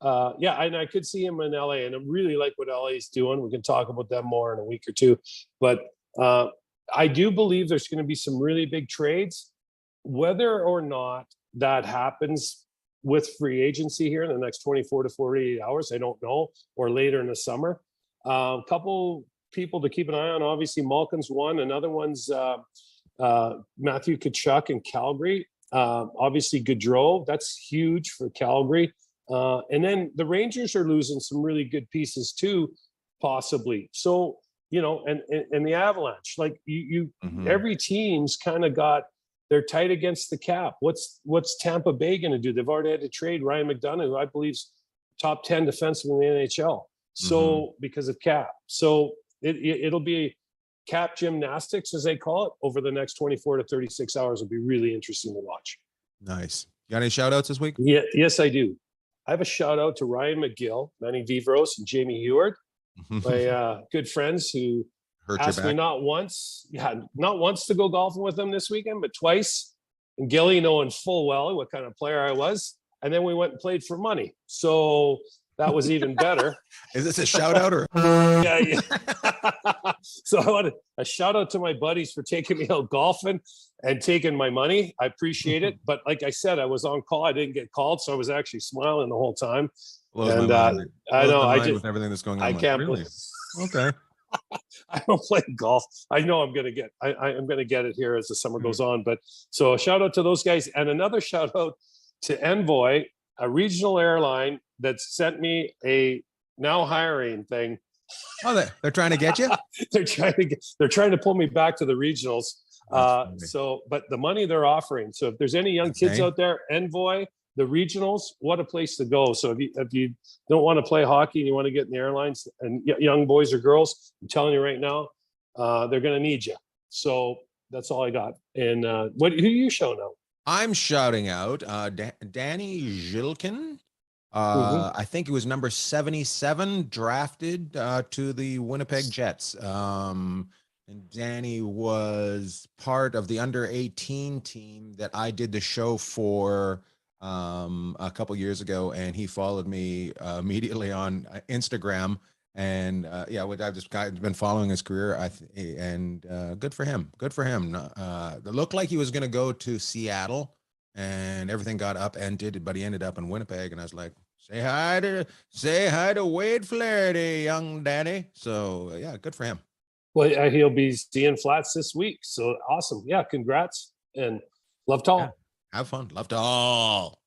And I could see him in LA, and I really like what LA is doing. We can talk about that more in a week or two, but I do believe there's going to be some really big trades. Whether or not that happens with free agency here in the next 24 to 48 hours, I don't know, or later in the summer. A couple people to keep an eye on. Obviously, Malkin's one. Another one's Matthew Tkachuk in Calgary. Obviously, Gaudreau, that's huge for Calgary. And then the Rangers are losing some really good pieces too, possibly. So, and the Avalanche, like every team's kind of they're tight against the cap. What's Tampa Bay going to do? They've already had to trade Ryan McDonough, who I believe is top 10 defenseman in the NHL. So because of cap, so it'll be cap gymnastics, as they call it, over the next 24 to 36 hours. Will be really interesting to watch. Nice. You got any shout outs this week? Yeah, yes, I do. I have a shout out to Ryan McGill, Manny Vivros, and Jamie Heward, my good friends who asked me not once to go golfing with them this weekend, but twice. And Gilly, knowing full well what kind of player I was, and then we went and played for money. So that was even better. Is this a shout out or? Yeah. So I want a shout out to my buddies for taking me out golfing and taking my money. I appreciate it. But like I said, I was on call. I didn't get called, so I was actually smiling the whole time. And I know I just, with everything that's going on. I can't really. Okay. I don't play golf. I know I'm gonna get. I'm gonna get it here as the summer goes on. But so a shout out to those guys, and another shout out to Envoy, a regional airline that sent me a now hiring thing. Oh, they're trying to get you? They're trying to pull me back to the regionals. But the money they're offering. So if there's any young kids out there, Envoy, the regionals, what a place to go. So if you don't want to play hockey and you want to get in the airlines, and young boys or girls, I'm telling you right now, they're going to need you. So that's all I got. And who are you shouting out? I'm shouting out Danny Zhilkin. I think it was number 77 drafted to the Winnipeg Jets. And Danny was part of the under 18 team that I did the show for a couple years ago, and he followed me immediately on Instagram. And I've just been following his career. Good for him. It looked like he was going to go to Seattle, and everything got upended, but he ended up in Winnipeg. And I was like, say hi to Wade Flaherty, young Danny. So yeah, good for him. Well, he'll be seeing Flats this week. So awesome. Yeah, congrats and love to all. Yeah. Have fun. Love to all.